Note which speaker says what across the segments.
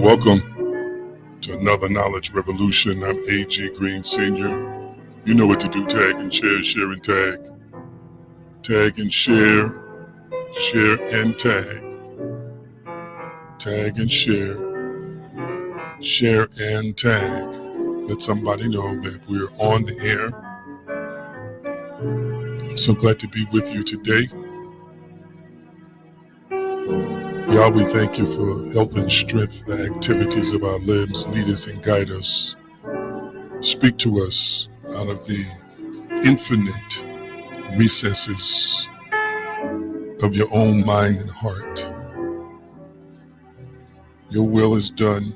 Speaker 1: Welcome to another Knowledge Revolution. I'm A.G. Green Sr. You know what to do. Tag and share, share and tag. Tag and share, share and tag. Tag and share, share and tag. Let somebody know that we're on the air. I'm so glad to be with you today. Y'all, we thank you for health and strength, the activities of our limbs. Lead us and guide us. Speak to us out of the infinite recesses of your own mind and heart. Your will is done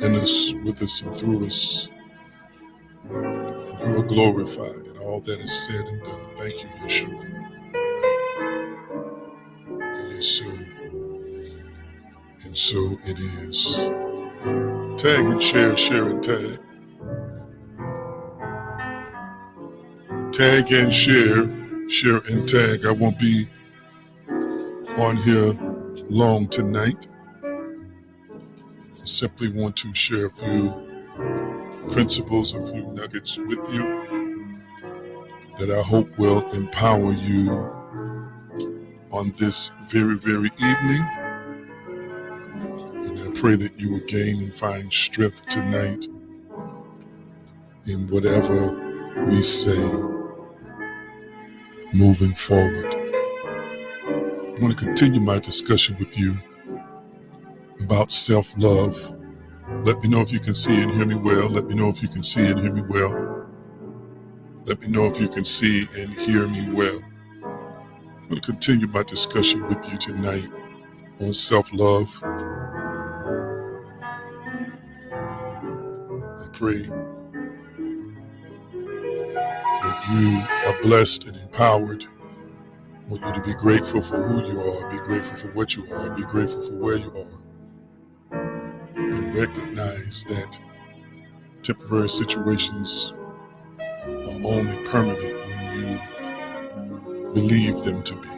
Speaker 1: in us, with us, and through us. And you are glorified in all that is said and done. Thank you, Yeshua. It is so, and so it is. Tag and share, share and tag. Tag and share, share and tag. I won't be on here long tonight. I simply want to share a few principles, a few nuggets with you that I hope will empower you on this very, very evening. And I pray that you will gain and find strength tonight in whatever we say moving forward. I want to continue my discussion with you about self-love. Let me know if you can see and hear me well. Let me know if you can see and hear me well. Let me know if you can see and hear me well. I'm going to continue my discussion with you tonight on self-love. I pray that you are blessed and empowered. I want you to be grateful for who you are, be grateful for what you are, be grateful for where you are, and recognize that temporary situations are only permanent when you believe them to be.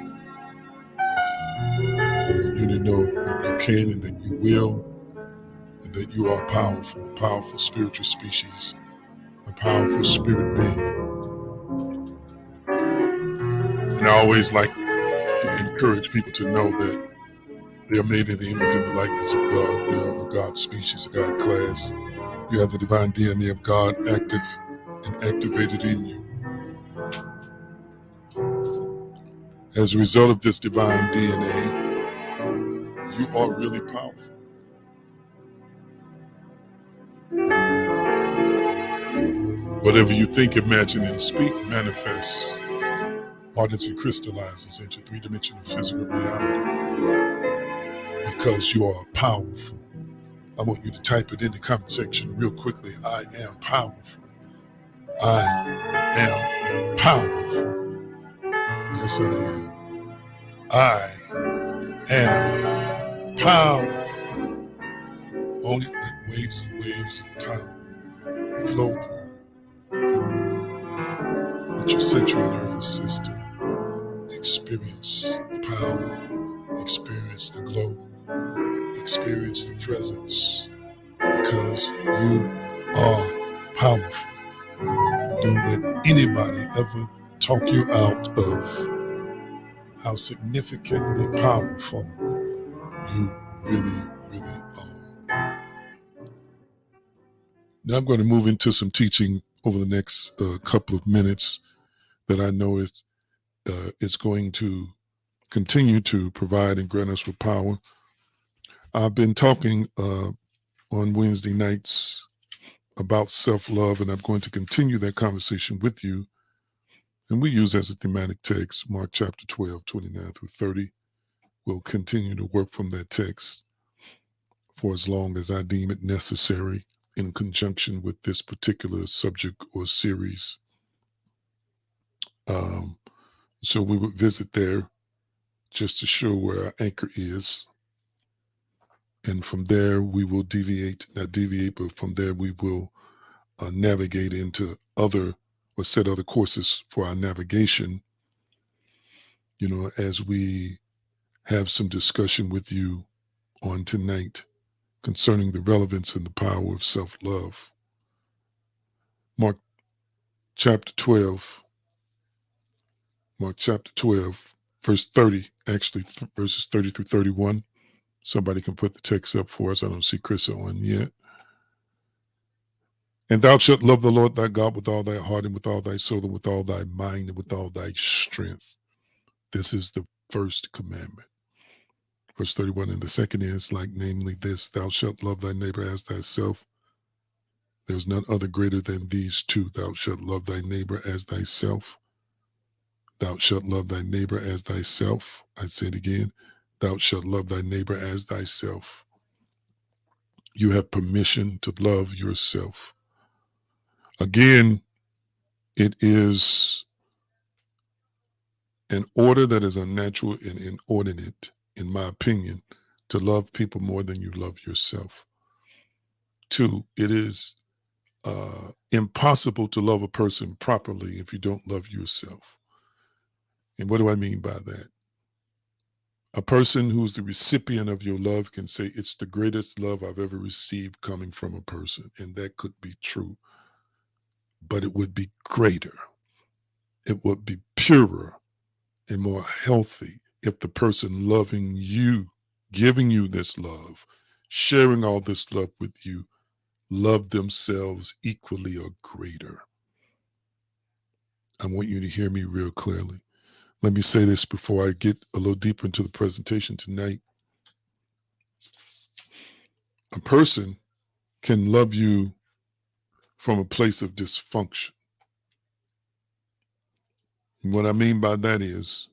Speaker 1: I want you to know that you can and that you will, and that you are powerful, a powerful spiritual species, a powerful spirit being. And I always like to encourage people to know that they are made in the image and the likeness of God. They are of a God species, a God class. You have the divine DNA of God active and activated in you. As a result of this divine DNA, you are really powerful. Whatever you think, imagine, and speak manifests, hardens, and crystallizes into three-dimensional physical reality because you are powerful. I want you to type it in the comment section real quickly. I am powerful. I am powerful. Yes, I am. I am powerful. Only let waves and waves of power flow through you. Let your central nervous system experience the power, experience the glow, experience the presence, because you are powerful. And don't let anybody ever talk you out of how significantly powerful you really, really are. Now I'm going to move into some teaching over the next couple of minutes that I know it's going to continue to provide and grant us with power. I've been talking on Wednesday nights about self-love, and I'm going to continue that conversation with you. And we use as a thematic text Mark chapter 12, 29 through 30. We'll continue to work from that text for as long as I deem it necessary in conjunction with this particular subject or series. So we would visit there just to show where our anchor is. And from there, we will not deviate, but from there, we will navigate into set other courses for our navigation, as we have some discussion with you on tonight concerning the relevance and the power of self-love. Mark chapter 12, verse 30, actually verses 30 through 31. Somebody can put the text up for us. I don't see Chris on yet. And thou shalt love the Lord thy God with all thy heart and with all thy soul and with all thy mind and with all thy strength. This is the first commandment. Verse 31, and the second is namely this, thou shalt love thy neighbor as thyself. There's none other greater than these two. Thou shalt love thy neighbor as thyself. Thou shalt love thy neighbor as thyself. I say it again. Thou shalt love thy neighbor as thyself. You have permission to love yourself. Again, it is an order that is unnatural and inordinate, in my opinion, to love people more than you love yourself. 2, it is impossible to love a person properly if you don't love yourself. And what do I mean by that? A person who's the recipient of your love can say, it's the greatest love I've ever received coming from a person. And that could be true, but it would be greater. It would be purer and more healthy if the person loving you, giving you this love, sharing all this love with you, love themselves equally or greater. I want you to hear me real clearly. Let me say this before I get a little deeper into the presentation tonight. A person can love you from a place of dysfunction. What I mean by that is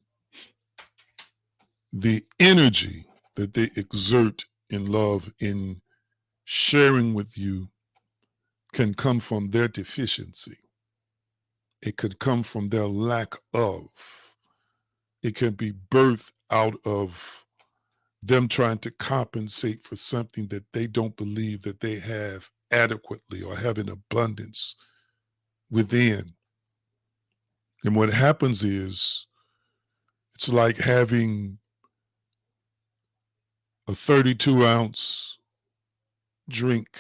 Speaker 1: the energy that they exert in love, in sharing with you, can come from their deficiency. It could come from their lack of. It can be birthed out of them trying to compensate for something that they don't believe that they have adequately or have in abundance within. And what happens is, it's like having a 32-ounce drink,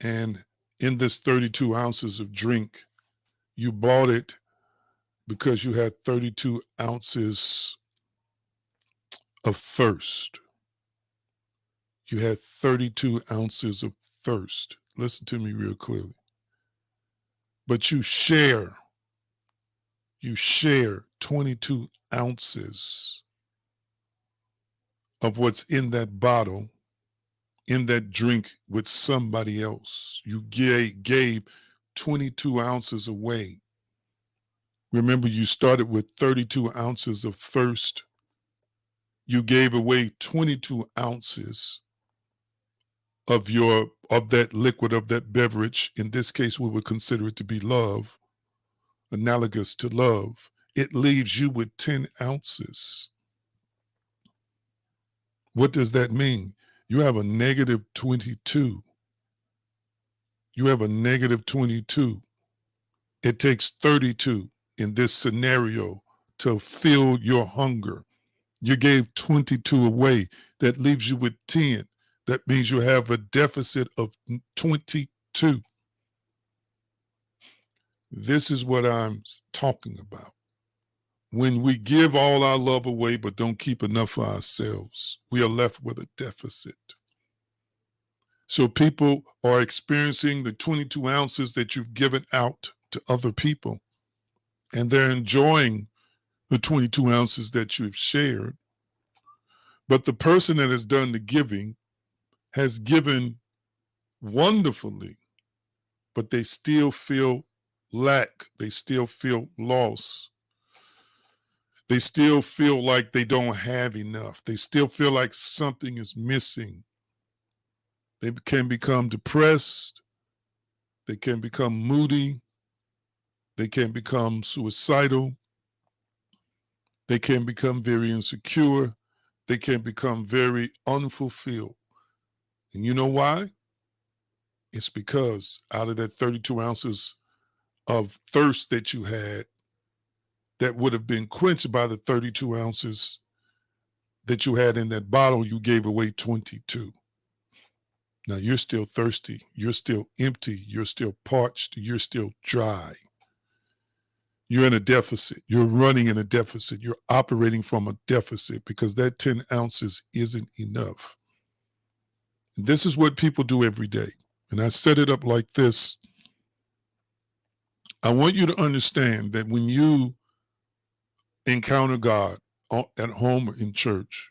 Speaker 1: and in this 32 ounces of drink, you bought it because you had 32 ounces of thirst. You had 32 ounces of thirst. Listen to me real clearly. But you share 22 ounces of what's in that bottle, in that drink, with somebody else. You gave 22 ounces away. Remember, you started with 32 ounces of thirst. You gave away 22 ounces of that liquid, of that beverage. In this case, we would consider it to be love, analogous to love. It leaves you with 10 ounces. What does that mean? You have a negative 22. You have a negative 22. It takes 32 in this scenario to fill your hunger. You gave 22 away. That leaves you with 10. That means you have a deficit of 22. This is what I'm talking about. When we give all our love away but don't keep enough for ourselves, we are left with a deficit. So people are experiencing the 22 ounces that you've given out to other people, and they're enjoying the 22 ounces that you've shared. But the person that has done the giving has given wonderfully, but they still feel lack. They still feel loss. They still feel like they don't have enough. They still feel like something is missing. They can become depressed. They can become moody. They can become suicidal. They can become very insecure. They can become very unfulfilled. And you know why? It's because out of that 32 ounces of thirst that you had, that would have been quenched by the 32 ounces that you had in that bottle, you gave away 22. Now you're still thirsty. You're still empty. You're still parched. You're still dry. You're in a deficit. You're running in a deficit. You're operating from a deficit because that 10 ounces isn't enough. And this is what people do every day. And I set it up like this. I want you to understand that when you encounter God at home or in church,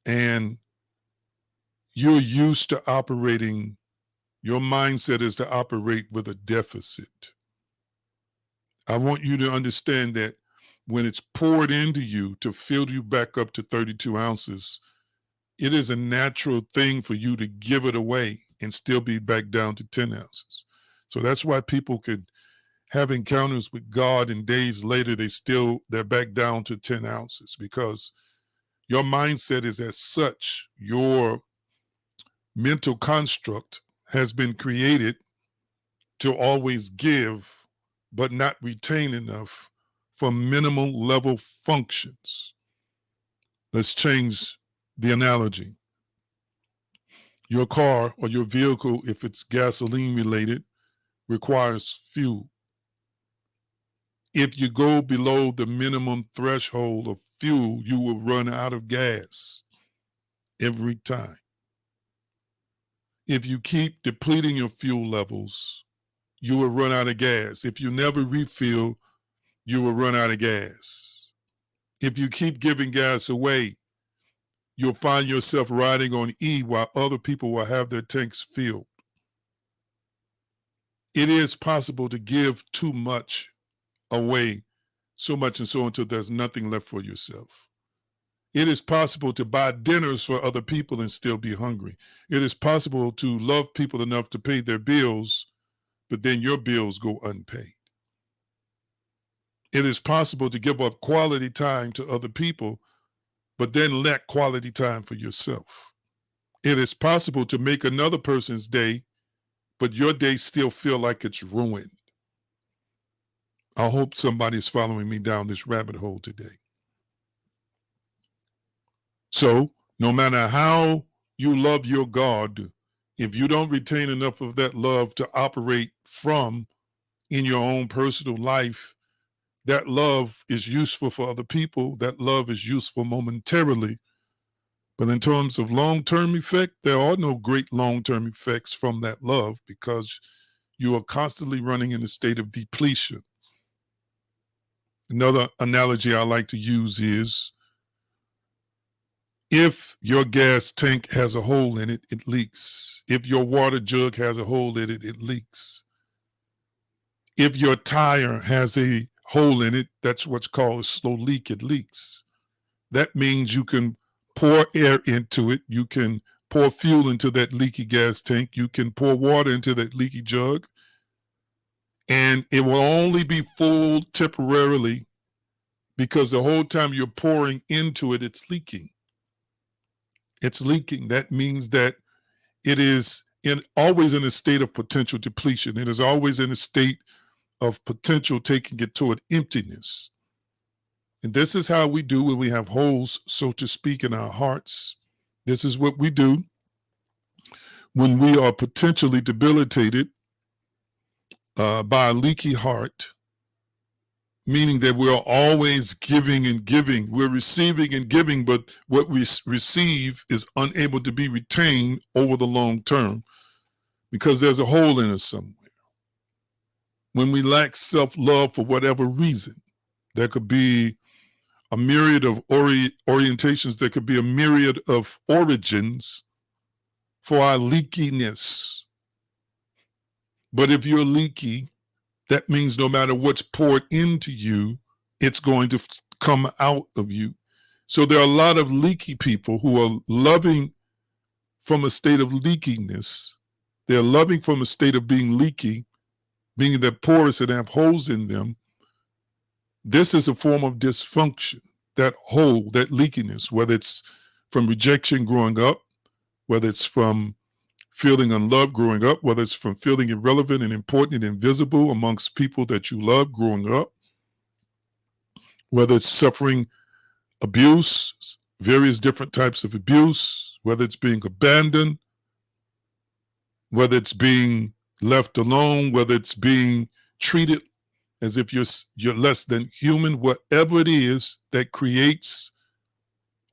Speaker 1: and you're used to operating, your mindset is to operate with a deficit. I want you to understand that when it's poured into you to fill you back up to 32 ounces, it is a natural thing for you to give it away and still be back down to 10 ounces. So that's why people could have encounters with God and days later, they're back down to 10 ounces because your mindset is as such. Your mental construct has been created to always give, but not retain enough for minimal level functions. Let's change the analogy. Your car or your vehicle, if it's gasoline related, requires fuel. If you go below the minimum threshold of fuel, you will run out of gas every time. If you keep depleting your fuel levels, you will run out of gas. If you never refill, you will run out of gas. If you keep giving gas away, you'll find yourself riding on E while other people will have their tanks filled. It is possible to give too much away, so much and so until there's nothing left for yourself. It is possible to buy dinners for other people and still be hungry. It is possible to love people enough to pay their bills, but then your bills go unpaid. It is possible to give up quality time to other people, but then lack quality time for yourself. It is possible to make another person's day, but your day still feel like it's ruined. I hope somebody's following me down this rabbit hole today. So no matter how you love your God, if you don't retain enough of that love to operate from in your own personal life, that love is useful for other people. That love is useful momentarily. But in terms of long-term effect, there are no great long-term effects from that love because you are constantly running in a state of depletion. Another analogy I like to use is if your gas tank has a hole in it, it leaks. If your water jug has a hole in it, it leaks. If your tire has a hole in it, that's what's called a slow leak, it leaks. That means you can pour air into it, you can pour fuel into that leaky gas tank. You can pour water into that leaky jug, and it will only be full temporarily because the whole time you're pouring into it, it's leaking. It's leaking. That means that it is always in a state of potential depletion. It is always in a state of potential taking it toward emptiness. And this is how we do when we have holes, so to speak, in our hearts. This is what we do when we are potentially debilitated by a leaky heart, meaning that we're always giving and giving. We're receiving and giving, but what we receive is unable to be retained over the long term because there's a hole in us somewhere. When we lack self-love for whatever reason, there could be a myriad of orientations, there could be a myriad of origins for our leakiness. But if you're leaky, that means no matter what's poured into you, it's going to come out of you. So there are a lot of leaky people who are loving from a state of leakiness. They're loving from a state of being leaky, meaning they're porous and have holes in them. This is a form of dysfunction, that hole, that leakiness, whether it's from rejection growing up, whether it's from feeling unloved growing up, whether it's from feeling irrelevant and important and invisible amongst people that you love growing up, whether it's suffering abuse, various different types of abuse, whether it's being abandoned, whether it's being left alone, whether it's being treated as if you're less than human, whatever it is that creates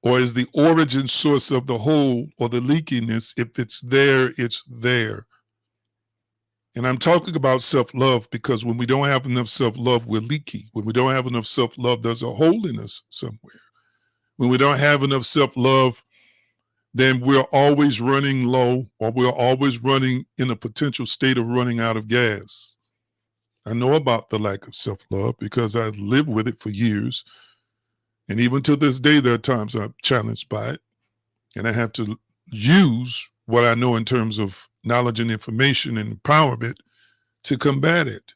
Speaker 1: or is the origin source of the hole or the leakiness, if it's there, it's there. And I'm talking about self-love because when we don't have enough self-love, we're leaky. When we don't have enough self-love, there's a hole in us somewhere. When we don't have enough self-love, then we're always running low, or we're always running in a potential state of running out of gas. I know about the lack of self-love because I've lived with it for years. And even to this day, there are times I'm challenged by it. And I have to use what I know in terms of knowledge and information and empowerment to combat it.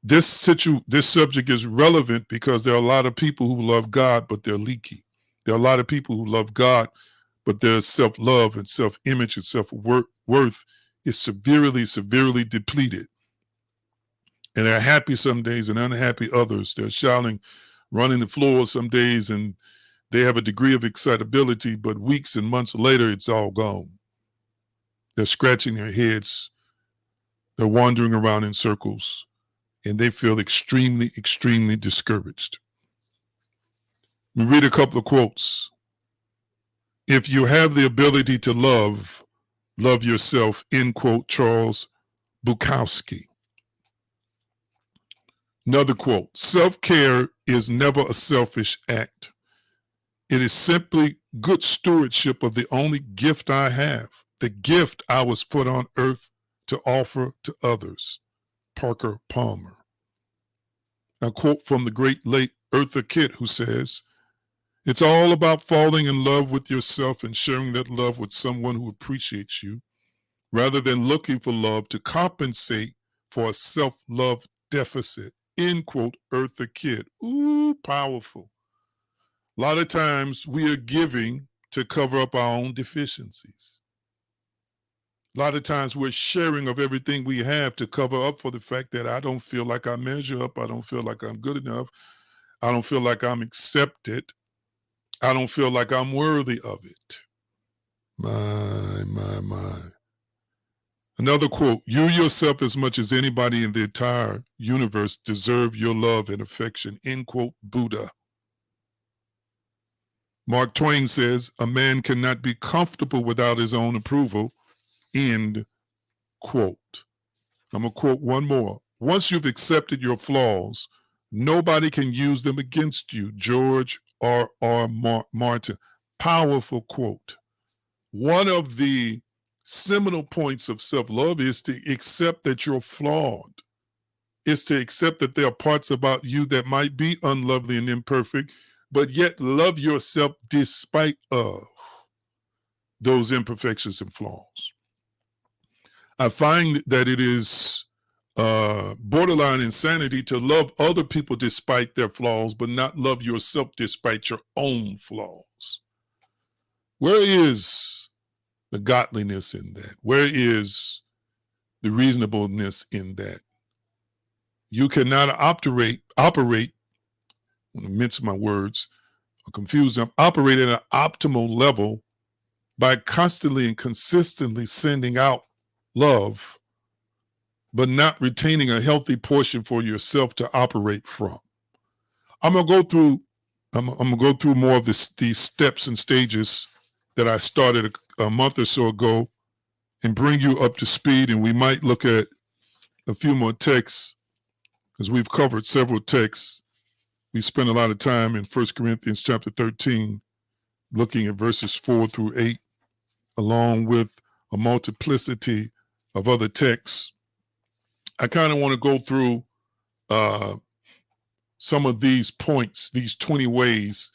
Speaker 1: This subject is relevant because there are a lot of people who love God, but they're leaky. There are a lot of people who love God, but their self-love and self-image and self-worth is severely, severely depleted. And they're happy some days and unhappy others. They're shouting, running the floor some days, and they have a degree of excitability, but weeks and months later, it's all gone. They're scratching their heads. They're wandering around in circles, and they feel extremely, extremely discouraged. Let me read a couple of quotes. If you have the ability to love, love yourself, end quote, Charles Bukowski. Another quote, self-care is never a selfish act. It is simply good stewardship of the only gift I have, the gift I was put on earth to offer to others. Parker Palmer. A quote from the great late Eartha Kitt, who says, it's all about falling in love with yourself and sharing that love with someone who appreciates you, rather than looking for love to compensate for a self-love deficit. End quote, Eartha Kitt. Ooh, powerful. A lot of times we are giving to cover up our own deficiencies. A lot of times we're sharing of everything we have to cover up for the fact that I don't feel like I measure up. I don't feel like I'm good enough. I don't feel like I'm accepted. I don't feel like I'm worthy of it. My. Another quote, you yourself as much as anybody in the entire universe deserve your love and affection, end quote, Buddha. Mark Twain says, a man cannot be comfortable without his own approval, end quote. I'm going to quote one more. Once you've accepted your flaws, nobody can use them against you. George R.R. Martin. Powerful quote. One of the seminal points of self-love is to accept that you're flawed. It's to accept that there are parts about you that might be unlovely and imperfect, but yet love yourself despite of. those imperfections and flaws. I find that it is borderline insanity to love other people despite their flaws, but not love yourself despite your own flaws. Where is the godliness in that? Where is the reasonableness in that? You cannot operate, I mince my words, or confuse them, operate at an optimal level by constantly and consistently sending out love, but not retaining a healthy portion for yourself to operate from. I'm gonna go through more of these steps and stages that I started a month or so ago and bring you up to speed. And we might look at a few more texts because we've covered several texts. We spent a lot of time in 1 Corinthians chapter 13, looking at verses 4 through 8, along with a multiplicity of other texts. I kind of want to go through some of these points, these 20 ways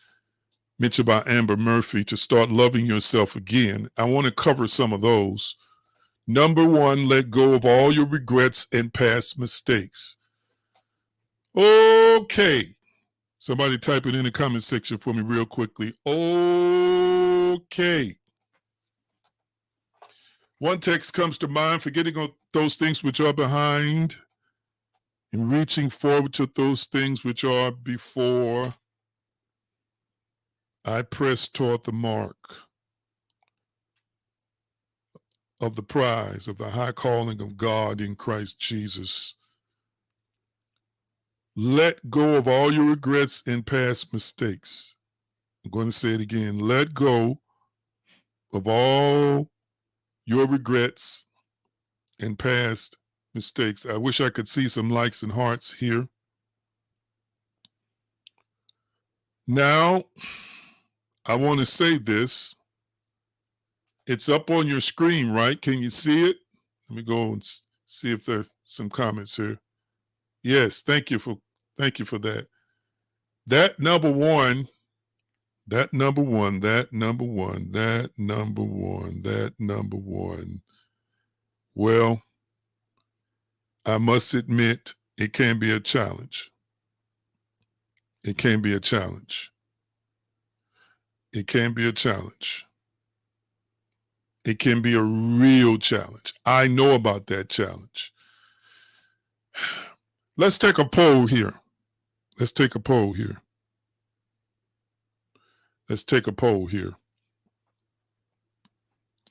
Speaker 1: mentioned by Amber Murphy to start loving yourself again. I want to cover some of those. Number one, let go of all your regrets and past mistakes. Okay. Somebody type it in the comment section for me real quickly. Okay. One text comes to mind: forgetting those things which are behind and reaching forward to those things which are before. I press toward the mark of the prize of the high calling of God in Christ Jesus. Let go of all your regrets and past mistakes. I'm going to say it again. Let go of all your regrets and past mistakes. I wish I could see some likes and hearts here. Now, I want to say this. It's up on your screen, right? Can you see it? Let me go and see if there's some comments here. Yes, thank you for that. That number one. Well, I must admit, it can be a challenge. It can be a challenge. It can be a challenge. It can be a real challenge. I know about that challenge. Let's take a poll here. Let's take a poll here. Let's take a poll here.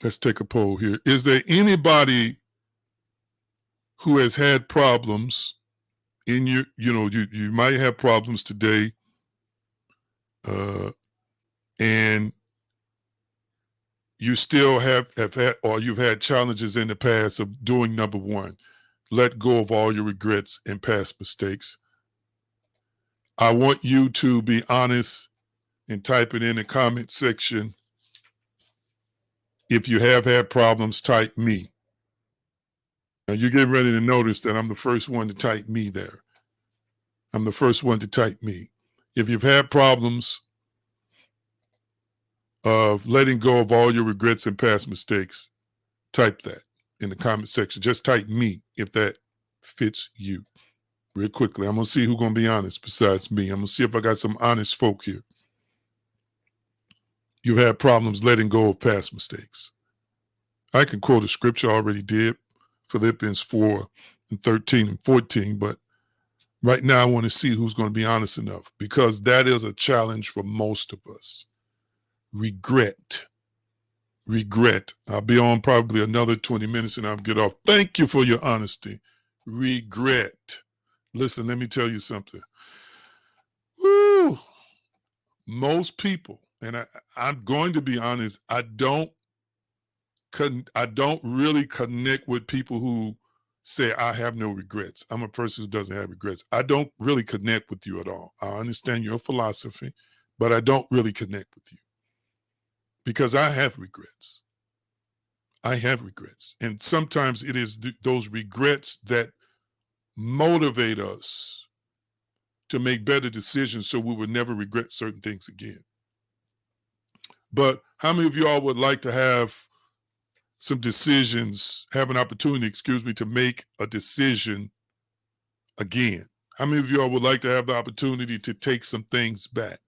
Speaker 1: Let's take a poll here. Is there anybody who has had problems in your, you might have problems today, and you still have had, or you've had challenges in the past of doing number one, let go of all your regrets and past mistakes. I want you to be honest and type it in the comment section. If you have had problems, type me. Now you're getting ready to notice that I'm the first one to type me there. I'm the first one to type me. If you've had problems of letting go of all your regrets and past mistakes, type that in the comment section. Just type me if that fits you. Real quickly, I'm going to see who's going to be honest besides me. I'm going to see if I got some honest folk here. You've had problems letting go of past mistakes. I can quote a scripture, I already did, Philippians 4:13 and 14, but right now I want to see who's going to be honest enough, because that is a challenge for most of us. Regret. I'll be on probably another 20 minutes and I'll get off. Thank you for your honesty. Regret. Listen, let me tell you something. Woo. Most people, and I'm going to be honest, I don't really connect with people who say I have no regrets. I'm a person who doesn't have regrets. I don't really connect with you at all. I understand your philosophy, but I don't really connect with you because I have regrets. And sometimes it is those regrets that motivate us to make better decisions so we will never regret certain things again. But How many of y'all would like to have some decisions, have an opportunity, to make a decision again? How many of y'all would like to have the opportunity to take some things back?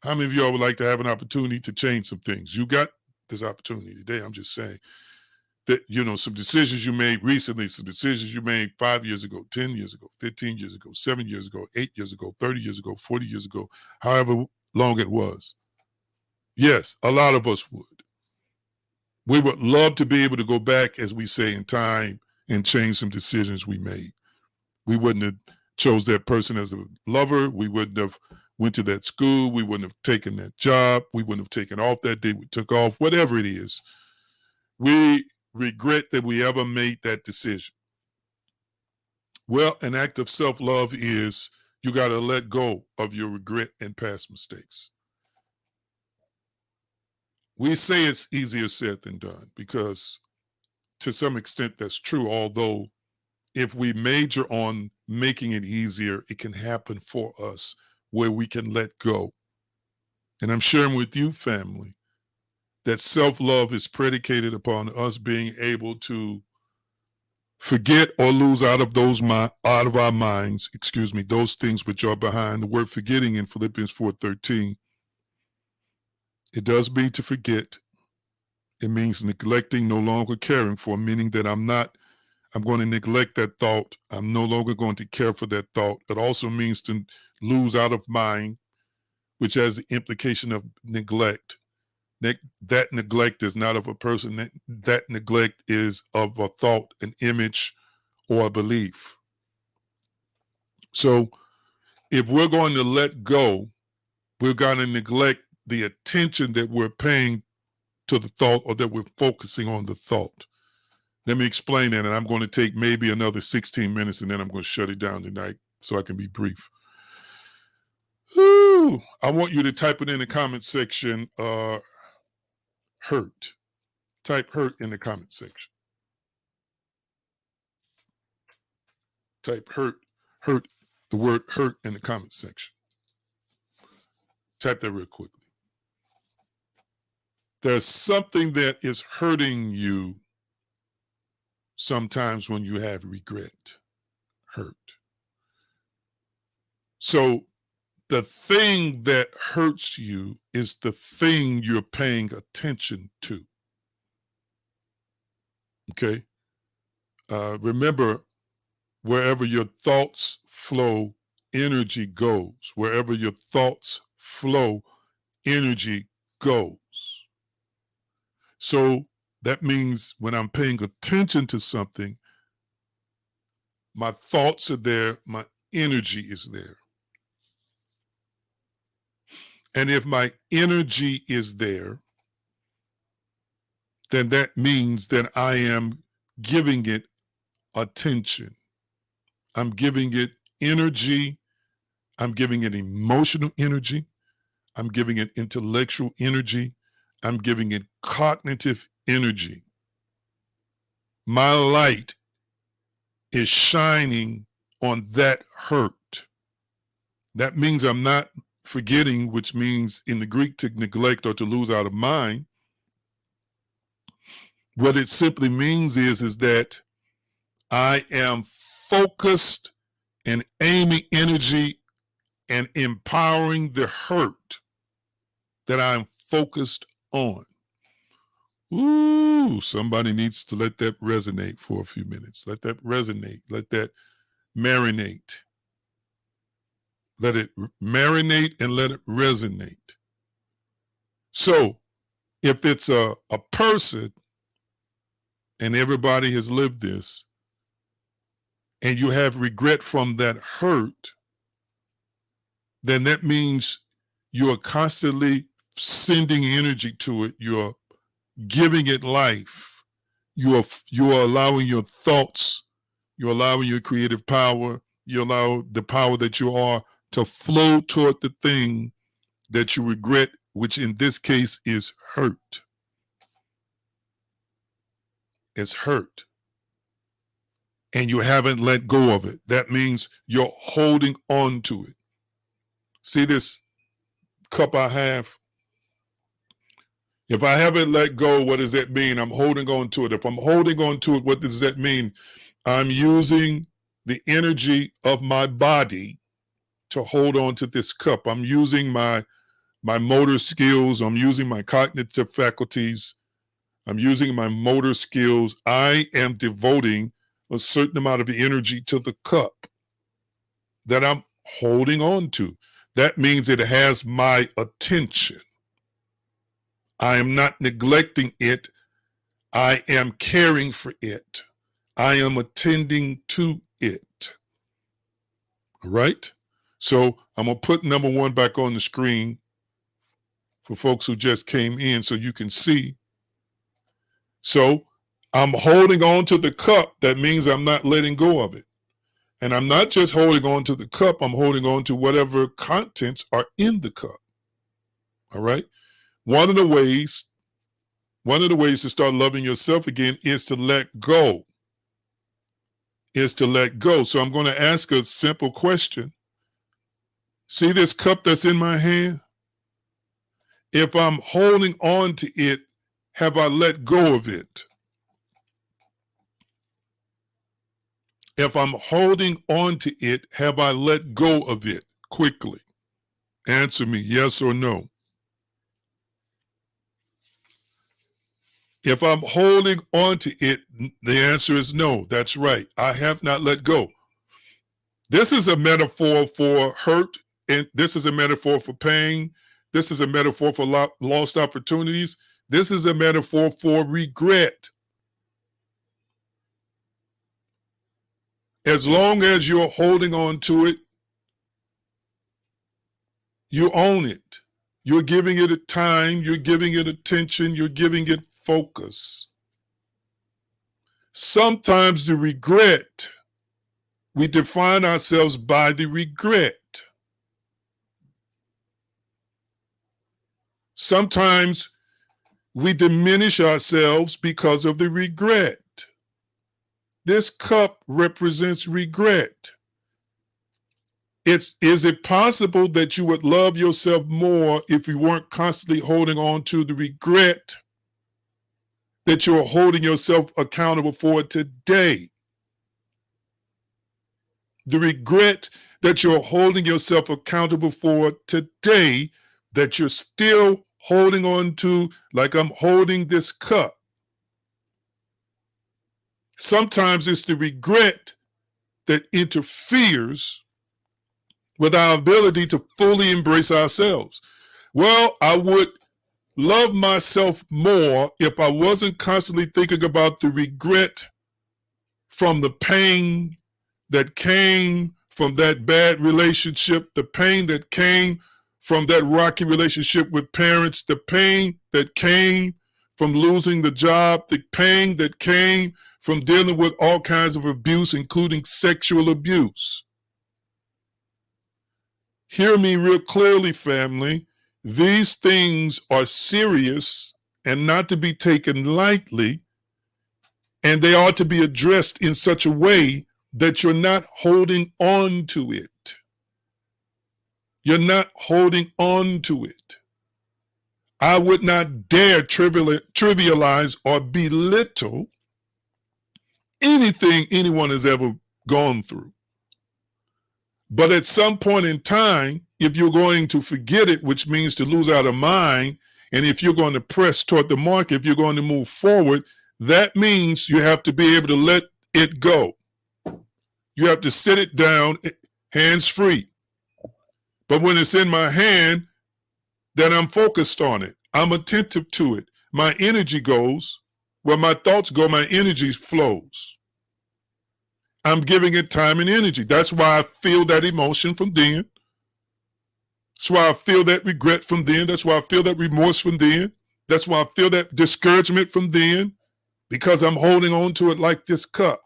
Speaker 1: How many of y'all would like to have an opportunity to change some things? You got this opportunity today. I'm just saying that, some decisions you made recently, some decisions you made 5 years ago, 10 years ago, 15 years ago, 7 years ago, 8 years ago, 30 years ago, 40 years ago, however long it was. Yes, a lot of us would. We would love to be able to go back, as we say, in time and change some decisions we made. We wouldn't have chose that person as a lover. We wouldn't have went to that school. We wouldn't have taken that job. We wouldn't have taken off that day we took off, whatever it is. We regret that we ever made that decision. Well, an act of self-love is you got to let go of your regret and past mistakes. We say it's easier said than done because to some extent that's true, although if we major on making it easier, it can happen for us where we can let go. And I'm sharing with you, family, that self-love is predicated upon us being able to forget or lose out of our minds, those things which are behind. The word forgetting in Philippians 4:13, it does mean to forget. It means neglecting, no longer caring for, meaning that I'm going to neglect that thought. I'm no longer going to care for that thought. It also means to lose out of mind, which has the implication of neglect. That neglect is not of a person. That neglect is of a thought, an image, or a belief. So if we're going to let go, we're going to neglect the attention that we're paying to the thought, or that we're focusing on the thought. Let me explain that, and I'm going to take maybe another 16 minutes, and then I'm going to shut it down tonight so I can be brief. Whew. I want you to type it in the comment section, hurt. Type hurt in the comment section. Type hurt, the word hurt in the comment section. Type that real quickly. There's something that is hurting you sometimes when you have regret, hurt. So the thing that hurts you is the thing you're paying attention to. Okay? Remember, wherever your thoughts flow, energy goes. Wherever your thoughts flow, energy goes. So that means when I'm paying attention to something, my thoughts are there, my energy is there. And if my energy is there, then that means that I am giving it attention. I'm giving it energy. I'm giving it emotional energy. I'm giving it intellectual energy. I'm giving it cognitive energy. My light is shining on that hurt. That means I'm not forgetting, which means in the Greek to neglect or to lose out of mind. What it simply means is that I am focused and aiming energy and empowering the hurt that I'm focused on. Ooh, somebody needs to let that resonate for a few minutes. Let that resonate. Let that marinate. Let it marinate and let it resonate. So if it's a person, and everybody has lived this, and you have regret from that hurt, then that means you are constantly sending energy to it. You're giving it life. You are allowing your thoughts, you're allowing your creative power, you allow the power that you are to flow toward the thing that you regret, which in this case is hurt. It's hurt. And you haven't let go of it. That means you're holding on to it. See this cup I have? If I haven't let go, what does that mean? I'm holding on to it. If I'm holding on to it, what does that mean? I'm using the energy of my body to hold on to this cup. I'm using my motor skills. I'm using my cognitive faculties. I'm using my motor skills. I am devoting a certain amount of energy to the cup that I'm holding on to. That means it has my attention. I am not neglecting it. I am caring for it. I am attending to it. All right? So I'm going to put number one back on the screen for folks who just came in so you can see. So I'm holding on to the cup. That means I'm not letting go of it. And I'm not just holding on to the cup, I'm holding on to whatever contents are in the cup. All right? One of the ways to start loving yourself again is to let go. So I'm going to ask a simple question. See this cup that's in my hand? If I'm holding on to it, have I let go of it? If I'm holding on to it, have I let go of it? Quickly. Answer me, yes or no. If I'm holding on to it, the answer is no. That's right. I have not let go. This is a metaphor for hurt, and this is a metaphor for pain. This is a metaphor for lost opportunities. This is a metaphor for regret. As long as you're holding on to it, you own it. You're giving it a time, you're giving it attention, you're giving it focus. Sometimes the regret, we define ourselves by the regret. Sometimes we diminish ourselves because of the regret. This cup represents regret. Is it possible that you would love yourself more if you weren't constantly holding on to the regret that you're holding yourself accountable for today? The regret that you're holding yourself accountable for today, that you're still holding on to, like I'm holding this cup. Sometimes it's the regret that interferes with our ability to fully embrace ourselves. Well, I would love myself more if I wasn't constantly thinking about the regret from the pain that came from that bad relationship, the pain that came from that rocky relationship with parents, the pain that came from losing the job, the pain that came from dealing with all kinds of abuse, including sexual abuse. Hear me real clearly, family. These things are serious and not to be taken lightly, and they ought to be addressed in such a way that you're not holding on to it. You're not holding on to it. I would not dare trivialize or belittle anything anyone has ever gone through. But at some point in time, if you're going to forget it, which means to lose out of mind, and if you're going to press toward the mark, if you're going to move forward, that means you have to be able to let it go. You have to sit it down, hands free. But when it's in my hand, then I'm focused on it. I'm attentive to it. My energy goes where my thoughts go, my energy flows. I'm giving it time and energy. That's why I feel that emotion from then. That's why I feel that regret from then. That's why I feel that remorse from then. That's why I feel that discouragement from then, because I'm holding on to it like this cup.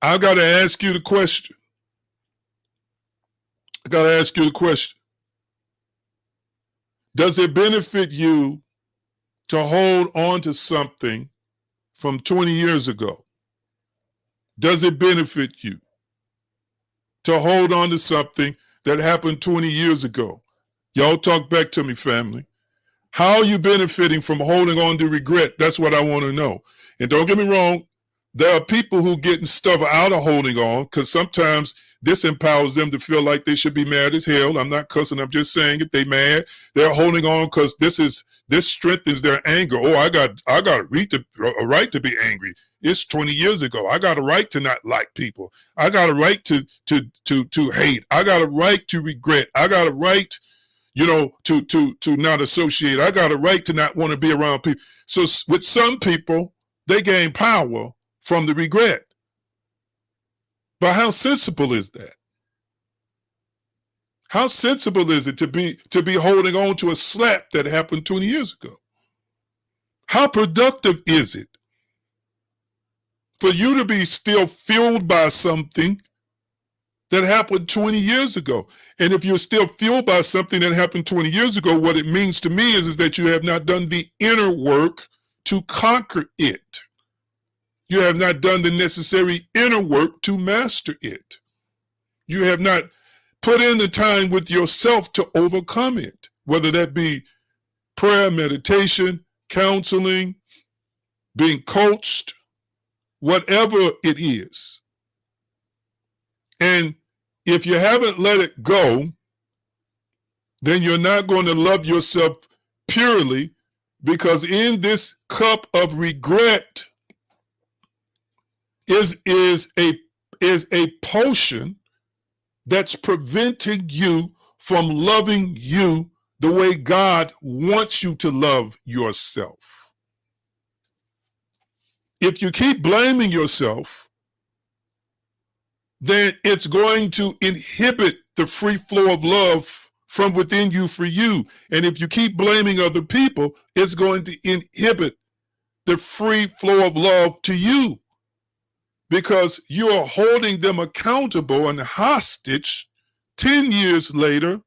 Speaker 1: I got to ask you the question. Does it benefit you to hold on to something from 20 years ago? Does it benefit you to hold on to something that happened 20 years ago? Y'all talk back to me, family. How are you benefiting from holding on to regret? That's what I want to know. And don't get me wrong, there are people who getting stuff out of holding on because sometimes this empowers them to feel like they should be mad as hell. I'm not cussing. I'm just saying if they mad, they're holding on because this strengthens their anger. Oh, I got a right to be angry. It's 20 years ago. I got a right to not like people. I got a right to hate. I got a right to regret. I got a right, to not associate. I got a right to not want to be around people. So with some people, they gain power from the regret. But how sensible is that? How sensible is it to be holding on to a slap that happened 20 years ago? How productive is it for you to be still fueled by something that happened 20 years ago? And if you're still fueled by something that happened 20 years ago, what it means to me is that you have not done the inner work to conquer it. You have not done the necessary inner work to master it. You have not put in the time with yourself to overcome it, whether that be prayer, meditation, counseling, being coached, whatever it is. And if you haven't let it go, then you're not going to love yourself purely, because in this cup of regret is a potion that's preventing you from loving you the way God wants you to love yourself. If you keep blaming yourself, then it's going to inhibit the free flow of love from within you for you. And if you keep blaming other people, it's going to inhibit the free flow of love to you, because you are holding them accountable and hostage 10 years later,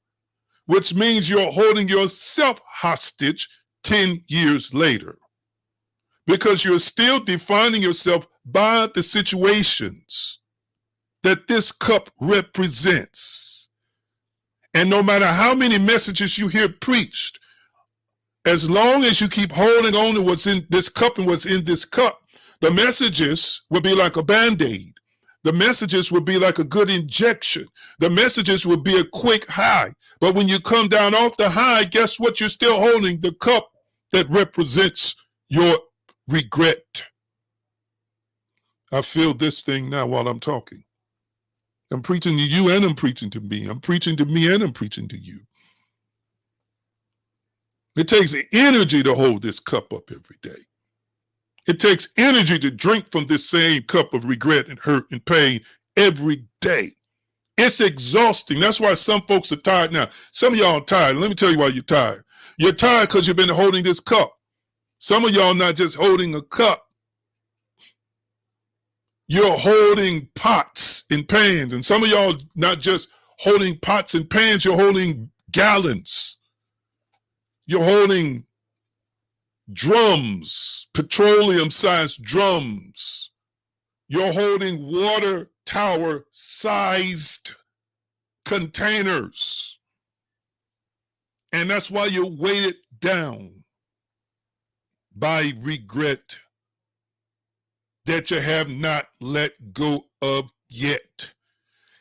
Speaker 1: which means you're holding yourself hostage 10 years later, because you're still defining yourself by the situations that this cup represents. And no matter how many messages you hear preached, as long as you keep holding on to what's in this cup and what's in this cup, the messages will be like a Band-Aid. The messages will be like a good injection. The messages will be a quick high. But when you come down off the high, guess what? You're still holding the cup that represents your regret. I feel this thing now while I'm talking. I'm preaching to you and I'm preaching to me. I'm preaching to me and I'm preaching to you. It takes energy to hold this cup up every day. It takes energy to drink from this same cup of regret and hurt and pain every day. It's exhausting. That's why some folks are tired now. Some of y'all are tired. Let me tell you why you're tired. You're tired because you've been holding this cup. Some of y'all not just holding a cup. You're holding pots and pans. And some of y'all not just holding pots and pans, you're holding gallons. You're holding drums, petroleum-sized drums. You're holding water tower-sized containers. And that's why you're weighted down by regret that you have not let go of yet.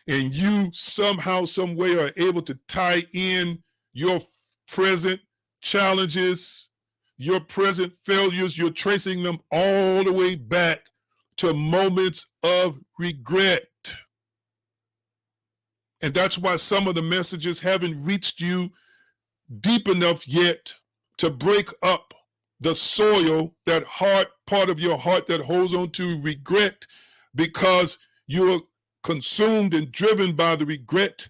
Speaker 1: And you somehow, some way are able to tie in your present challenges, your present failures. You're tracing them all the way back to moments of regret. And that's why some of the messages haven't reached you deep enough yet to break up the soil, that hard part of your heart that holds on to regret, because you're consumed and driven by the regret.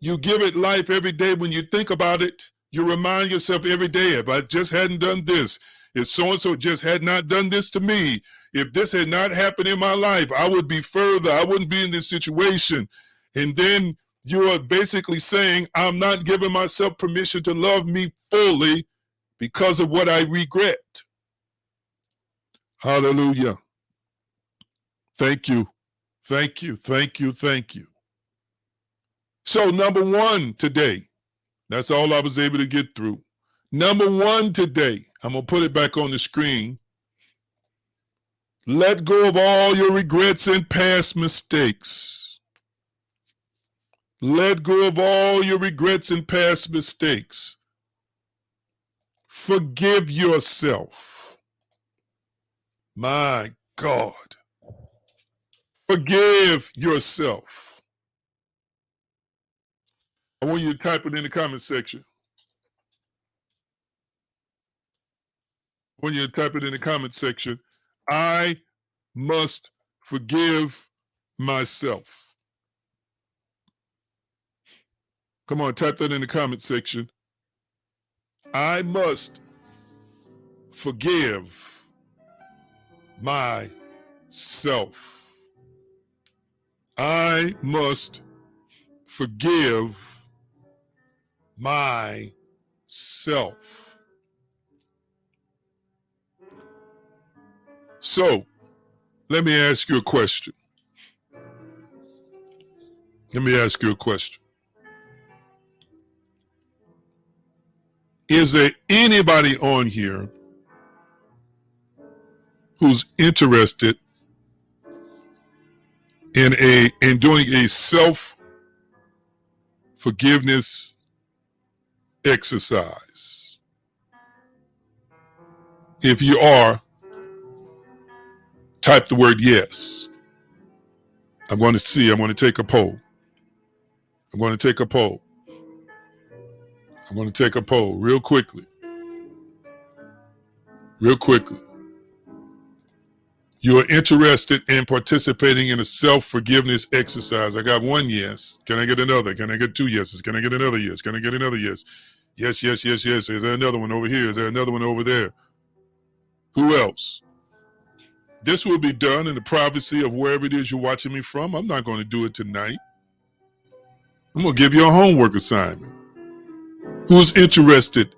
Speaker 1: You give it life every day. When you think about it, you remind yourself every day, if I just hadn't done this, if so-and-so just had not done this to me, if this had not happened in my life, I would be further, I wouldn't be in this situation. And then you are basically saying, I'm not giving myself permission to love me fully because of what I regret. Hallelujah. Thank you. Thank you. Thank you. Thank you. So number one today, that's all I was able to get through. Number one today, I'm going to put it back on the screen. Let go of all your regrets and past mistakes. Let go of all your regrets and past mistakes. Forgive yourself. My God. Forgive yourself. I want you to type it in the comment section. I want you to type it in the comment section. I must forgive myself. Come on, type that in the comment section. I must forgive myself. I must forgive myself. So, let me ask you a question. Let me ask you a question. Is there anybody on here who's interested in doing a self-forgiveness exercise? If you are, type the word yes. I'm going to take a poll. I'm going to take a poll. I'm going to take a poll real quickly. Real quickly. You are interested in participating in a self-forgiveness exercise. I got one yes. Can I get another? Can I get two yeses? Can I get another yes? Can I get another yes? Yes, yes, yes, yes. Is there another one over here? Is there another one over there? Who else? This will be done in the privacy of wherever it is you're watching me from. I'm not going to do it tonight. I'm going to give you a homework assignment. Who's interested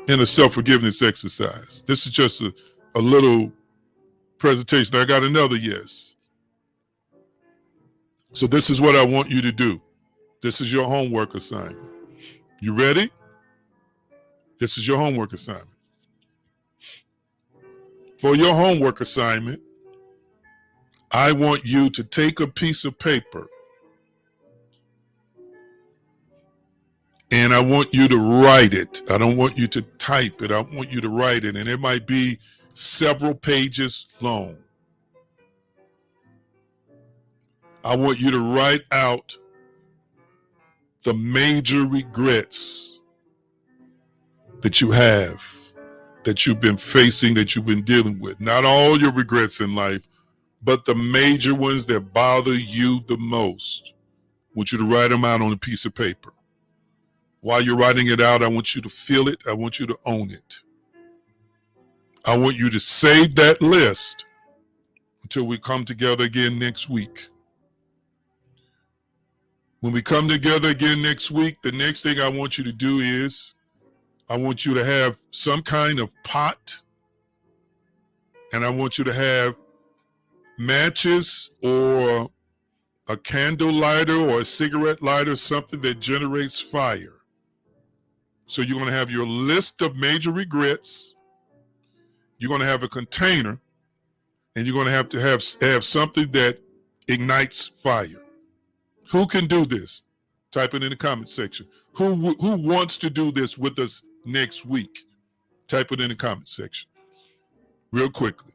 Speaker 1: in a self-forgiveness exercise? This is just a little presentation. I got another yes. So this is what I want you to do. This is your homework assignment. You ready? This is your homework assignment. For your homework assignment, I want you to take a piece of paper and I want you to write it. I don't want you to type it. I want you to write it. And it might be several pages long. I want you to write out the major regrets that you have, that you've been facing, that you've been dealing with. Not all your regrets in life, but the major ones that bother you the most. I want you to write them out on a piece of paper. While you're writing it out, I want you to feel it. I want you to own it. I want you to save that list until we come together again next week. When we come together again next week, the next thing I want you to do is I want you to have some kind of pot, and I want you to have matches or a candle lighter or a cigarette lighter, something that generates fire. So you're going to have your list of major regrets. You're going to have a container, and you're going to have something that ignites fire. Who can do this? Type it in the comment section. Who wants to do this with us next week? Type it in the comment section. Real quickly.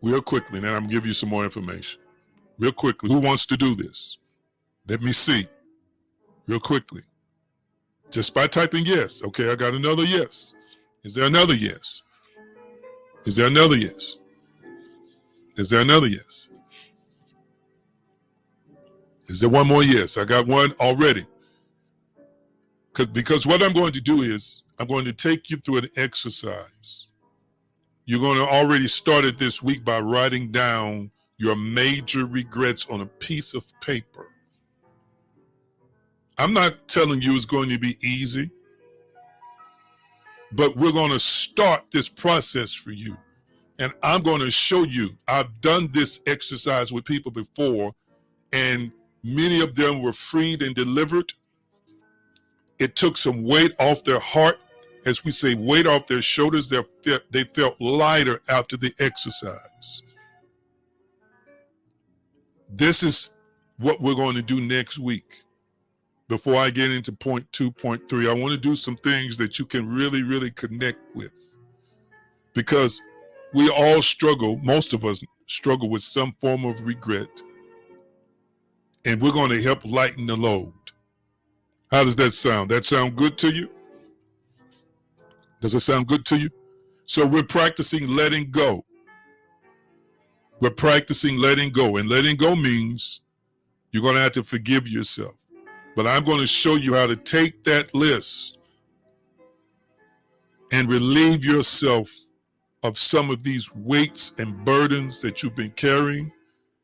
Speaker 1: Real quickly, and then I'm going to give you some more information. Real quickly. Who wants to do this? Let me see. Real quickly. Just by typing yes. Okay, I got another yes. Is there another yes? Is there another yes? Is there another yes? Is there one more yes? I got one already. Because what I'm going to do is I'm going to take you through an exercise. You're going to already start it this week by writing down your major regrets on a piece of paper. I'm not telling you it's going to be easy, but we're going to start this process for you. And I'm going to show you. I've done this exercise with people before, and many of them were freed and delivered. It took some weight off their heart, as we say, weight off their shoulders. They felt lighter after the exercise. This is what we're going to do next week. Before I get into point 2, point 3, I want to do some things that you can really, really connect with. Because we all struggle, most of us struggle with some form of regret. And we're going to help lighten the load. How does that sound? That sound good to you? Does it sound good to you? So we're practicing letting go. We're practicing letting go. And letting go means you're going to have to forgive yourself. But I'm going to show you how to take that list and relieve yourself of some of these weights and burdens that you've been carrying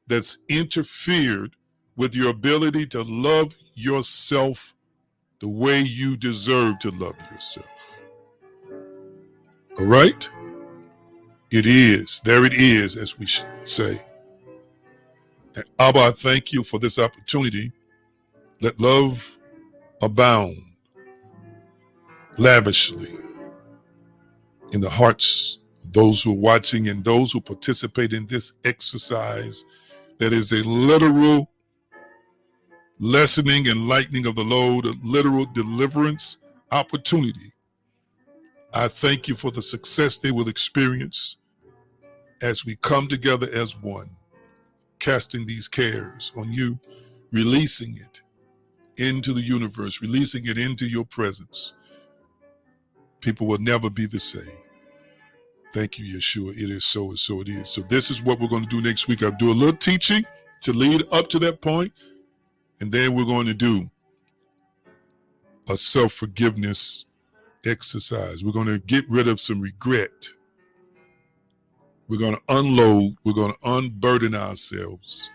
Speaker 1: that's interfered with your ability to love yourself the way you deserve to love yourself. All right? It is. There it is, as we say. And Abba, I thank you for this opportunity. Let love abound lavishly in the hearts of those who are watching and those who participate in this exercise that is a literal lessening and lightening of the load, a literal deliverance opportunity. I thank you for the success they will experience as we come together as one, casting these cares on you, releasing it into the universe, releasing it into your presence. People will never be the same. Thank you, Yeshua. It is so, and so it is. So this is what we're going to do next week. I'll do a little teaching to lead up to that point, and then we're going to do a self-forgiveness exercise. We're going to get rid of some regret. We're going to unload. We're going to unburden ourselves.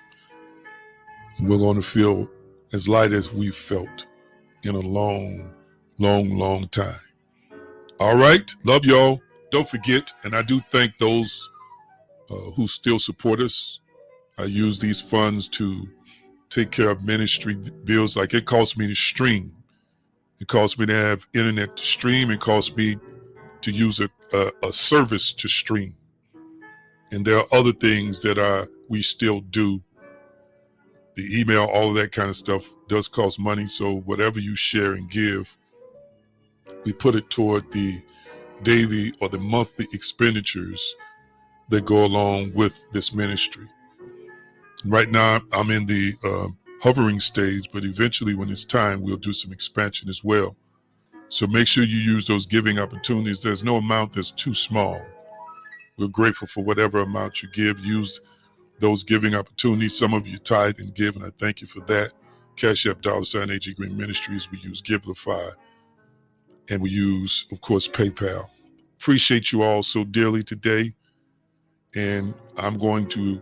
Speaker 1: And we're going to feel as light as we've felt in a long, long, long time. All right. Love y'all. Don't forget, and I do thank those who still support us. I use these funds to take care of ministry bills. Like, it costs me to stream. It costs me to have internet to stream. It costs me to use a service to stream. And there are other things that we still do. The email, all of that kind of stuff does cost money. So whatever you share and give, we put it toward the daily or the monthly expenditures that go along with this ministry. Right now, I'm in the hovering stage, but eventually when it's time, we'll do some expansion as well. So make sure you use those giving opportunities. There's no amount that's too small. We're grateful for whatever amount you give. Use those giving opportunities. Some of you tithe and give, and I thank you for that. Cash App, $ AG Green Ministries. We use Givelify, and we use, of course, PayPal. Appreciate you all so dearly today, and I'm going to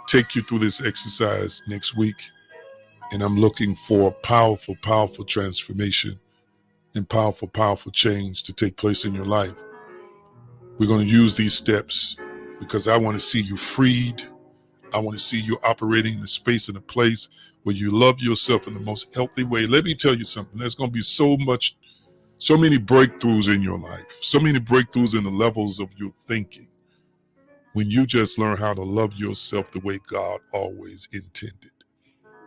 Speaker 1: take you through this exercise next week, and I'm looking for powerful, powerful transformation and powerful, powerful change to take place in your life. We're going to use these steps because I want to see you freed. I want to see you operating in a space and a place where you love yourself in the most healthy way. Let me tell you something. There's going to be so many breakthroughs in your life, so many breakthroughs in the levels of your thinking when you just learn how to love yourself the way God always intended.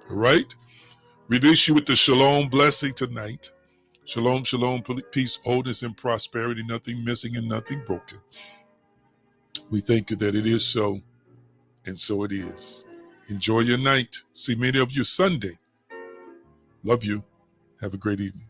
Speaker 1: All right? Release you with the shalom blessing tonight. Shalom, shalom, peace, wholeness, and prosperity, nothing missing and nothing broken. We thank you that it is so, and so it is. Enjoy your night. See many of you Sunday. Love you. Have a great evening.